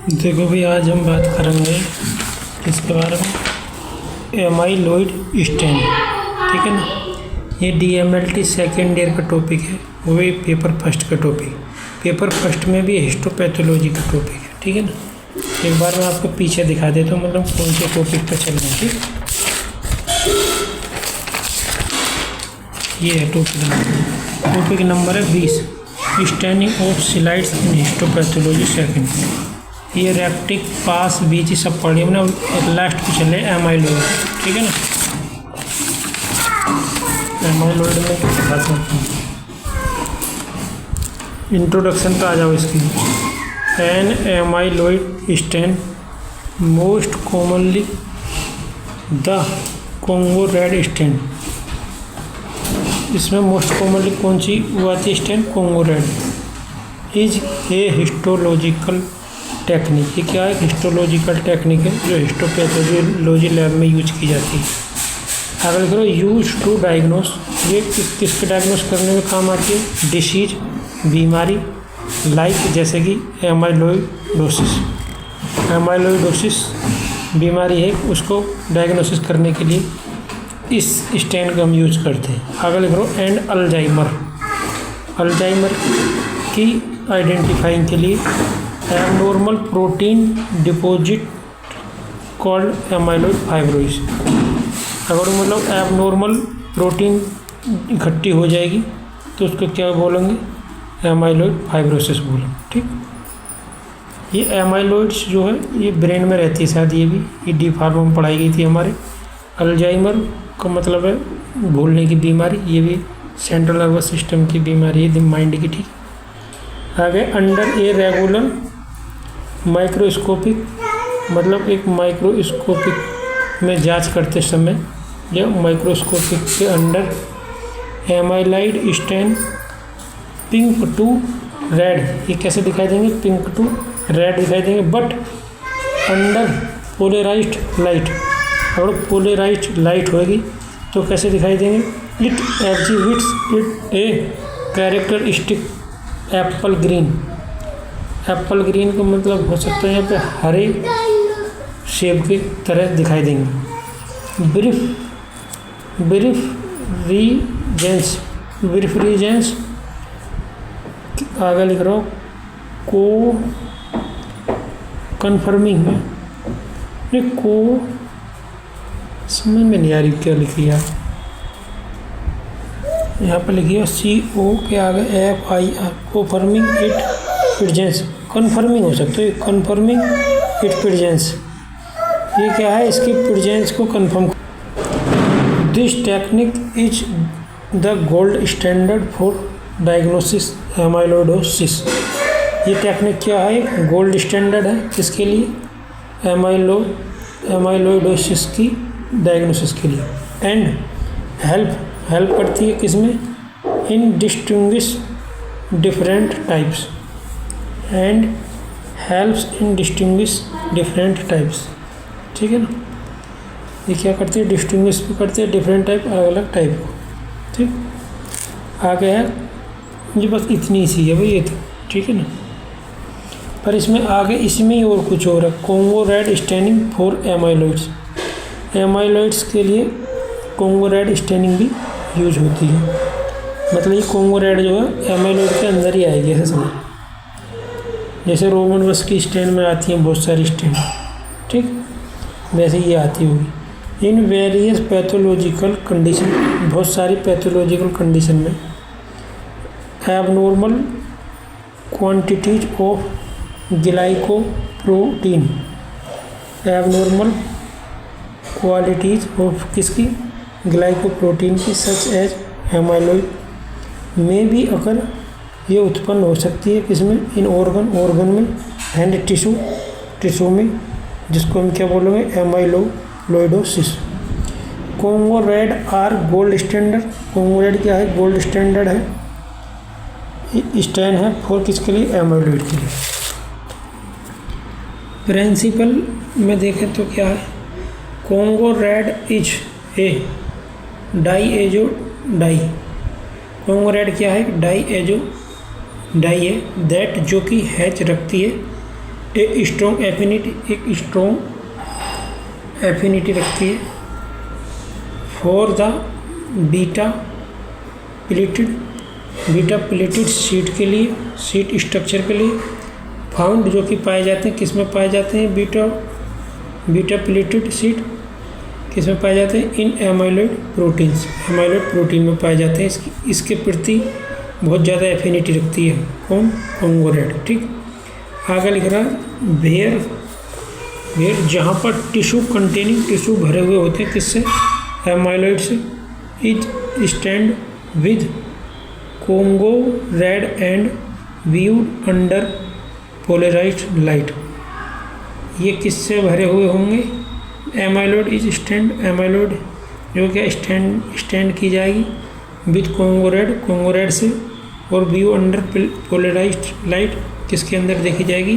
देखो भाई, आज हम बात करेंगे किसके बारे में, एमाइलोइड स्टेन। ठीक है ना। ये DMLT सेकेंड ईयर का टॉपिक है, वो भी पेपर फर्स्ट का टॉपिक। पेपर फर्स्ट में भी हिस्टोपैथोलॉजी का टॉपिक है। ठीक है ना। एक बार मैं आपको पीछे दिखा देता हूँ, मतलब कौन से टॉपिक पर चल रहे हैं। ठीक, ये है टॉपिक नंबर है 20, staining of slides in histopathology second. ये रेप्टिक पास बीच सब पढ़ी ना, लास्ट पे चले एमाइलोइड। ठीक है ना। एमाइलोइड में क्या बात करते हैं, इंट्रोडक्शन पे आ जाओ इसकी। An amyloid stain most commonly the Congo red stain. इसमें मोस्ट कॉमनली कौन सी आती है stain? Congo red. Is a histological technique. ये क्या है? हिस्टोलॉजिकल टेक्निक है जो हिस्टोपैथोलॉजी लैब में यूज की जाती है। अगर करो यूज टू डायग्नोस, ये किसके डायग्नोस करने में काम आती है? डिसीज, बीमारी, लाइक जैसे कि एमाइलोइडोसिस। एमाइलोइडोसिस बीमारी है, उसको डायग्नोसिस करने के लिए इस स्टेन का हम यूज करते हैं। अगर करो एंड अल्जाइमर। अल्जाइमर की आइडेंटिफाइंग के लिए abnormal protein deposit called एमाइलोइड fibrosis. अगर मतलब एबनॉर्मल प्रोटीन इकट्ठी हो जाएगी तो उसको क्या बोलेंगे? एमाइलोइड फाइब्रोसिस बोलेंगे। ठीक। ये एमाइलोइड्स जो है ये ब्रेन में रहती है, शायद ये डी फार्मा में पढ़ाई गई थी हमारे। अल्जाइमर का मतलब है भूलने की बीमारी, ये भी सेंट्रल नर्वस सिस्टम की बीमारी है, माइंड की। ठीक। आगे अंडर ए रेगुलर माइक्रोस्कोपिक, मतलब एक माइक्रोस्कोपिक में जांच करते समय या माइक्रोस्कोपिक के under amyloid stain pink to red. ये कैसे दिखाई देंगे? पिंक टू रेड दिखाई देंगे, बट अंडर पोलराइज्ड लाइट। अगर पोलराइज्ड लाइट होगी तो कैसे दिखाई देंगे? It exhibits it a characteristic apple green. Apple green का मतलब हो सकता है यहाँ पे हरे सेब की तरह दिखाई देंगे। ब्रीफ रीजेंस आगे लिख रहा हूँ, को कन्फर्मिंग है, को समझ में नहीं आ रही क्या लिखी है यहाँ पर। लिखिए CO के आगे FIR, कोफर्मिंग इट प्रेजेंस। कन्फर्मिंग हो सकता है, कन्फर्मिंग इट प्रेजेंस। ये क्या है? इसकी प्रेजेंस को confirm. This technique is the gold standard for diagnosis amyloidosis. ये टेक्निक क्या है? गोल्ड स्टैंडर्ड है किसके लिए? एमाइलोइडोसिस की डायग्नोसिस के लिए। एंड हेल्प करती है किसमें? In distinguish different types. And helps in distinguish different types. ठीक है ना। ये क्या करती है? डिस्टिंग्विश भी करती है डिफरेंट टाइप, अलग अलग टाइप को। ठीक। आगे है, ये बस इतनी सी है भाई ये तो। ठीक है ना। पर इसमें आगे इसमें ही और कुछ और है। Congo red staining for amyloids. Amyloids के लिए कोंगो रेड स्टेनिंग भी यूज होती है। मतलब ये कोंगो रेड जो है एमाइलोइड के अंदर ही आएगी, ऐसे समझ। जैसे रोमन वस की स्टेन में आती हैं बहुत सारी स्टेन, ठीक, वैसे ये आती होगी। इन वेरियस पैथोलॉजिकल कंडीशन, बहुत सारी पैथोलॉजिकल कंडीशन में abnormal quantities of glycoprotein, abnormal qualities of किसकी? ग्लाइकोप्रोटीन की, सच एज एमाइलोइड में भी अगर ये उत्पन्न हो सकती है किसमें? इन ऑर्गन में एंड टिश्यू में, जिसको हम क्या बोलेंगे? Amyloidosis. Congo red are gold standard. Congo red क्या है? गोल्ड स्टैंडर्ड है, स्टैंड है फॉर किसके लिए? एमाइलोइड के लिए। प्रिंसिपल में देखें तो क्या है? Congo red is a diazo dye. Congo red क्या है? डाईएजो डाई है, दैट जो कि हैच रखती है एक स्ट्रॉन्ग एफिनिटी रखती है for the beta pleated sheet के लिए, शीट स्ट्रक्चर के लिए, फाउंड जो कि पाए जाते हैं, किस में पाए जाते हैं, बीटा प्लेटेड शीट किस में पाए जाते हैं, इन एमाइलॉइड प्रोटीन में पाए जाते हैं। इसके प्रति बहुत ज़्यादा एफिनिटी रखती है कौन, कोंगोरेड। ठीक, आगे लिख रहा है वेयर जहाँ पर टिश्यू भरे हुए होते हैं किससे, एमाइलॉइड से, is stained with Congo red and viewed under polarised light. ये किससे भरे हुए होंगे, एमाइलॉइड इज स्टैंड, एमाइलॉइड जो क्या स्टैंड की जाएगी विद कोंगोरेड से, और व्यू अंडर पोलराइज्ड लाइट किसके अंदर देखी जाएगी,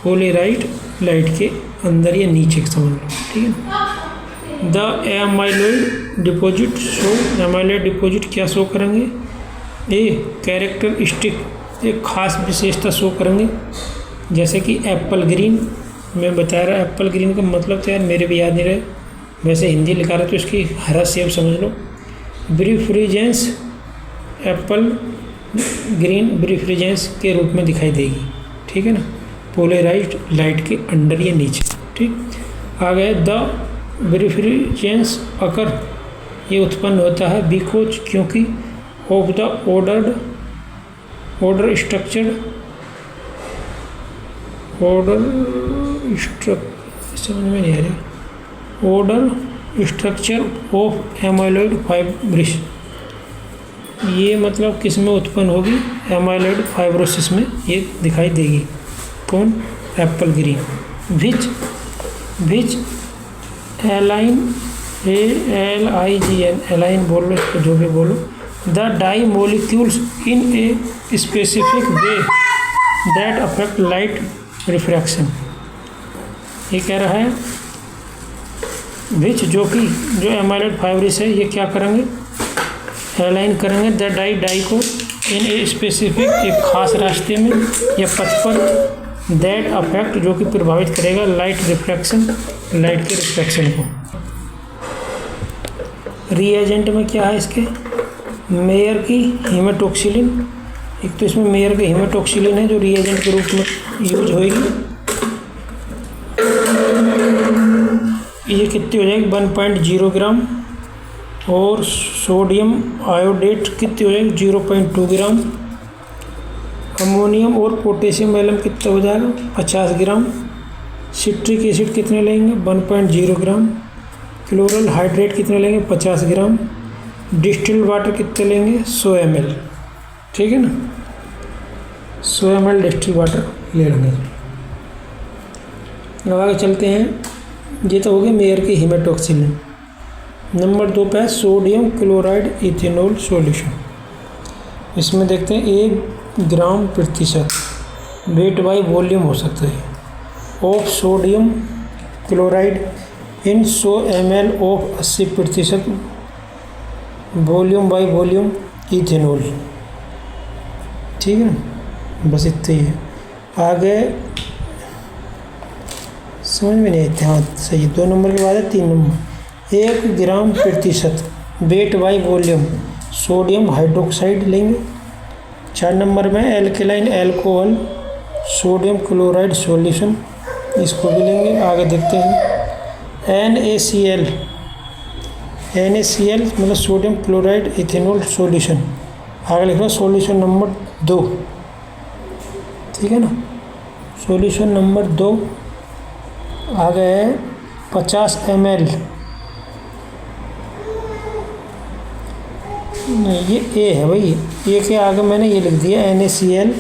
पोलराइज्ड लाइट के अंदर या नीचे समझ लो। ठीक है। The amyloid deposit show, amyloid deposit क्या शो करेंगे, ये कैरेक्टरिस्टिक, एक खास विशेषता शो करेंगे, जैसे कि एप्पल ग्रीन। मैं बता रहा एप्पल ग्रीन का मतलब तो यार मेरे भी याद नहीं रहे, वैसे हिंदी लिखा रहा तो इसकी हरा सेब समझ लो। ब्रिफ्रीजेंस, एप्पल ग्रीन ब्रिफ्रीजेंस के रूप में दिखाई देगी। ठीक है ना, पोलराइज्ड लाइट के अंडर या नीचे। ठीक, आ गए द ब्रिफ्रीजेंस अकर, ये उत्पन्न होता है बिकॉज क्योंकि ऑफ द ऑर्डर स्ट्रक्चर समझ में नहीं आ रहा, ऑर्डर स्ट्रक्चर ऑफ एमाइलॉइड फाइब्रिस। ये मतलब किस में उत्पन्न होगी, एमाइलॉइड फाइब्रोसिस में ये दिखाई देगी। कौन, एप्पल ग्रीन। विच एलाइन, ALIGN, एलाइन बोल लो इसको, जो भी बोलो, the die molecules in a specific way that affect light refraction. ये कह रहा है विच जो एमाइलॉइड फाइब्रिस है, ये क्या करेंगे, एलाइन करेंगे द डाई को इन ए स्पेसिफिक, एक खास रास्ते में या पथ पर, दैट अफेक्ट जो कि प्रभावित करेगा लाइट रिफ्रैक्शन, लाइट के रिफ्रैक्शन को। रिएजेंट में क्या है इसके, मेयर की हीमेटोक्सिलिन, एक तो इसमें मेयर की हीमेटोक्सिलिन है जो रिएजेंट के रूप में यूज होगी। ये कितनी हो जाएगी, 1.0 ग्राम, और सोडियम आयोडेट कितनी हो जाएगी, 0.2 ग्राम। अमोनियम और पोटेशियम एलम कितना हो जाएगा, 50 ग्राम। सिट्रिक एसिड कितने लेंगे, 1.0 ग्राम। क्लोरल हाइड्रेट कितने लेंगे, 50 ग्राम। डिस्टिल्ड वाटर कितने लेंगे, 100 ml। ठीक है ना, 100 ml डिस्टिल्ड वाटर ले लेंगे। अब आगे चलते हैं, ये तो हो गया मेयर की हीमेटोक्सिलिन। नंबर 2 पे है सोडियम क्लोराइड इथेनॉल सॉल्यूशन। इसमें देखते हैं 1 ग्राम प्रतिशत वेट बाई वॉल्यूम हो सकता है of sodium chloride in 100 ml of 80% volume by volume ethanol. ठीक है, बस इतना ही है। आगे समझ में नहीं आते, हाँ सही। 2 नंबर के बाद है 3 नंबर, 1 ग्राम प्रतिशत weight by volume sodium hydroxide लेंगे। 4 नंबर में alkaline alcohol sodium chloride solution, इसको भी लेंगे। आगे देखते हैं NaCl मतलब सोडियम क्लोराइड इथेनॉल सॉल्यूशन। आगे लिख रहा सॉल्यूशन नंबर 2। ठीक है ना, सॉल्यूशन नंबर 2 आ गया है 50 ml। ये ए है भाई, ए के आगे मैंने ये लिख दिया NaCl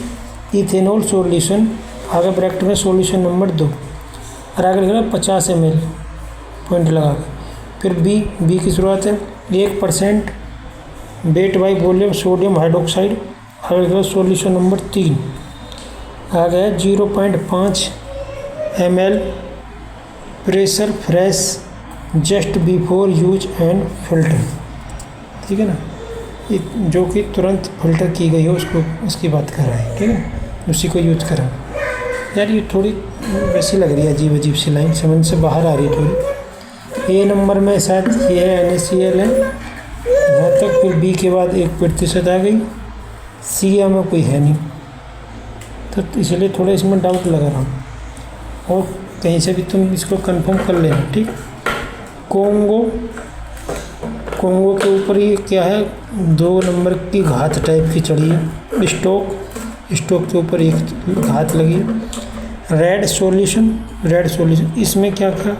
इथेनॉल सॉल्यूशन, आगे ब्रैकेट में सॉल्यूशन नंबर 2, और आगे लिख रहा है 50 ml पॉइंट लगा के। फिर बी की शुरुआत है 1% weight by volume sodium hydroxide, आगे लिख रहा है सॉल्यूशन नंबर 3। आ गया 0.5 ml pressure fresh just before use and filter. ठीक है ना, जो कि तुरंत फिल्टर की गई हो उसको, उसकी बात कर रहा है। ठीक है, उसी को यूज करा। यार ये थोड़ी वैसी लग रही है, अजीब अजीब सी लाइन समझ से बाहर आ रही है थोड़ी। ए नंबर में शायद ये है NaCl है यहाँ तक, फिर बी के बाद 1% आ गई, सी में कोई है नहीं, तो इसलिए थोड़ा इसमें डाउट लगा रहा हूँ। और कहीं से भी तुम इसको कंफर्म कर लेना, ठीक। कोंगो के ऊपर ये क्या है, 2 नंबर की घात टाइप की चढ़ी है। स्टोक के ऊपर एक घात लगी। रेड सॉल्यूशन इसमें क्या क्या,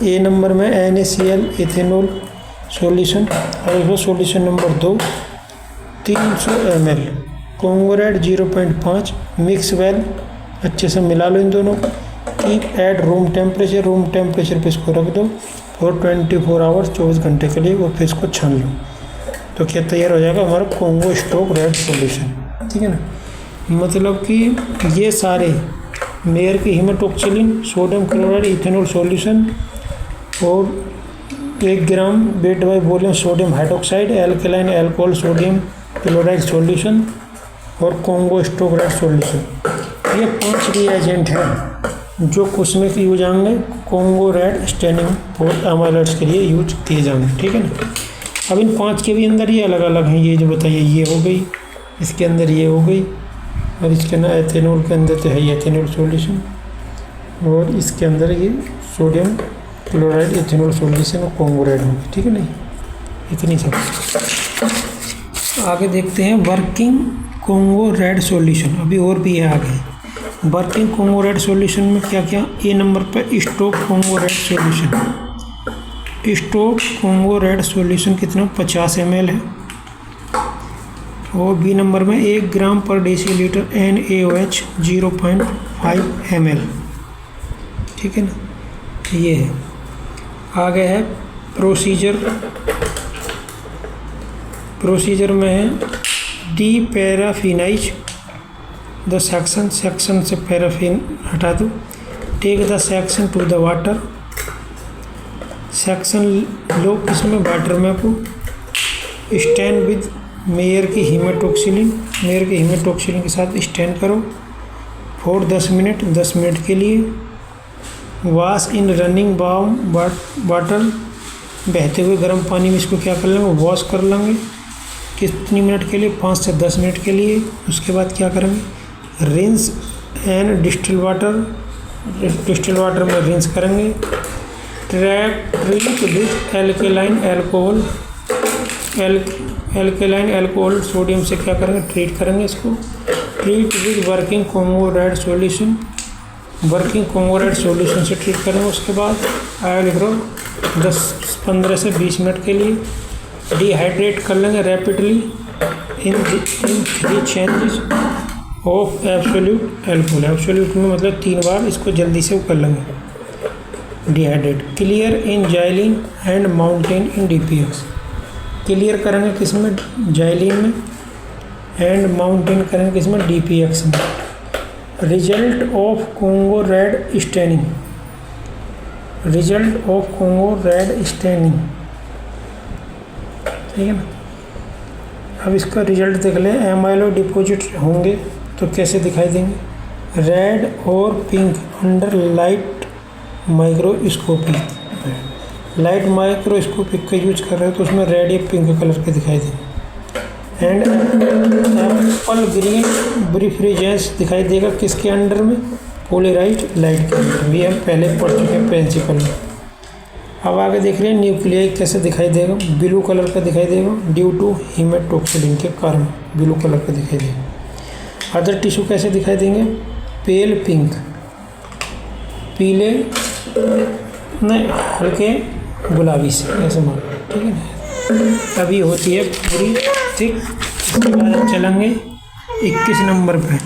ए नंबर में NaCl इथेनॉल सॉल्यूशन, और उसमें solution number 2 300 ml। Congo red 0.5 mix well, अच्छे से मिला लो इन दोनों। कीप एट रूम टेम्परेचर पे इसको रख दो और 24 आवर्स 24 घंटे के लिए, और फिर इसको छान लो, तो क्या तैयार हो जाएगा हमारा कोंगो स्टोक रेड सॉल्यूशन, ठीक है ना। मतलब कि ये सारे मेयर की हिमेटोक्सिलिन, सोडियम क्लोराइड इथेनॉल सॉल्यूशन, और 1 gram weight by volume sodium hydroxide, alkaline alcohol sodium chloride solution, और कोंगो स्टोक रेड सॉल्यूशन, ये 5 रिएजेंट हैं जो उसमें यूज आएंगे कोंगो रेड स्टेनिंग और एमाइलॉइड्स के लिए यूज किए जाएंगे, ठीक है ना। अब इन 5 के भी अंदर ये अलग अलग हैं, ये जो बताइए, ये हो गई, इसके अंदर ये हो गई, और इसके अंदर एथेनॉल के अंदर तो है ये एथेनॉल सॉल्यूशन, और इसके अंदर ये सोडियम क्लोराइड इथेनॉल सॉल्यूशन और कोंगो रेड होगी, ठीक है नहीं, इतनी सब। आगे देखते हैं वर्किंग कोंगो रेड सॉल्यूशन, अभी और भी है आगे। वर्किंग कोंगो रेड सॉल्यूशन में क्या क्या, ए नंबर पर stock Congo red solution, stock Congo red solution कितना 50 ml है, और बी नंबर में 1 ग्राम पर डेसीलीटर NaOH 0.5 ml, ठीक है ना, ये है। आगे है प्रोसीजर में है डी पैराफिनाइज द सेक्शन से पैराफिन हटा दो, take the section to the water, section लो किसमें, वाटर में को, स्टैंड विद मेयर की हिमेटोक्सिलिन के साथ स्टैंड करो फॉर 10 मिनट के लिए। Wash in running warm water, बहते हुए गर्म पानी में इसको क्या कर लेंगे, वॉश कर लेंगे। कितनी मिनट के लिए, 5 से 10 मिनट के लिए। उसके बाद क्या करेंगे, रिंस एंड डिस्टिल वाटर में रिंस करेंगे। Treat with alkaline alcohol sodium से क्या करेंगे, ट्रीट करेंगे इसको। Treat with working Congo red solution से ट्रीट करेंगे। उसके बाद आया लिख लो 15 से 20 मिनट के लिए डिहाइड्रेट कर लेंगे rapidly in 3 changes of absolute alcohol. Absolute में मतलब 3 बार इसको जल्दी से कर लेंगे dehydrate. Clear in xylene and mountain in DPX, clear करेंगे किसमें, जाइलिन में, एंड माउंटेन करेंगे किसमें, DPX में। Result of Congo red staining, ठीक है ना। अब इसका रिजल्ट देख लें, एमाइलो डिपॉजिट होंगे तो कैसे दिखाई देंगे, रेड और पिंक अंडर लाइट माइक्रोस्कोपिक का यूज कर रहे हो तो उसमें रेड या पिंक कलर के दिखाई देंगे। एंड एप्पल ग्रीन ब्रिफ्रेजेंस दिखाई देगा किसके अंडर में, पोलराइज्ड लाइट के अंदर, भी हम पहले पढ़ चुके हैं प्रिंसिपल में। अब आगे देख रहे हैं न्यूक्लियाई कैसे दिखाई देगा, ब्लू कलर का दिखाई देगा ड्यू टू हिमेटोक्सिलिन के कारण ब्लू कलर का दिखाई देगा। अदर टिश्यू कैसे दिखाई देंगे, पेल पिंक, पीले नहीं हल्के गुलाबी से ऐसे मान, ठीक है ना। अभी होती है पूरी ठीक। इसके बाद हम चलेंगे 21 नंबर पे,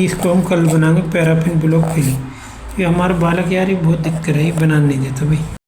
इसको हम कल बनाएंगे पैराफिन ब्लॉक फिलिंग। ये हमारा बालक यार ये बहुत दिक्कत है, बनाने नहीं देता भाई।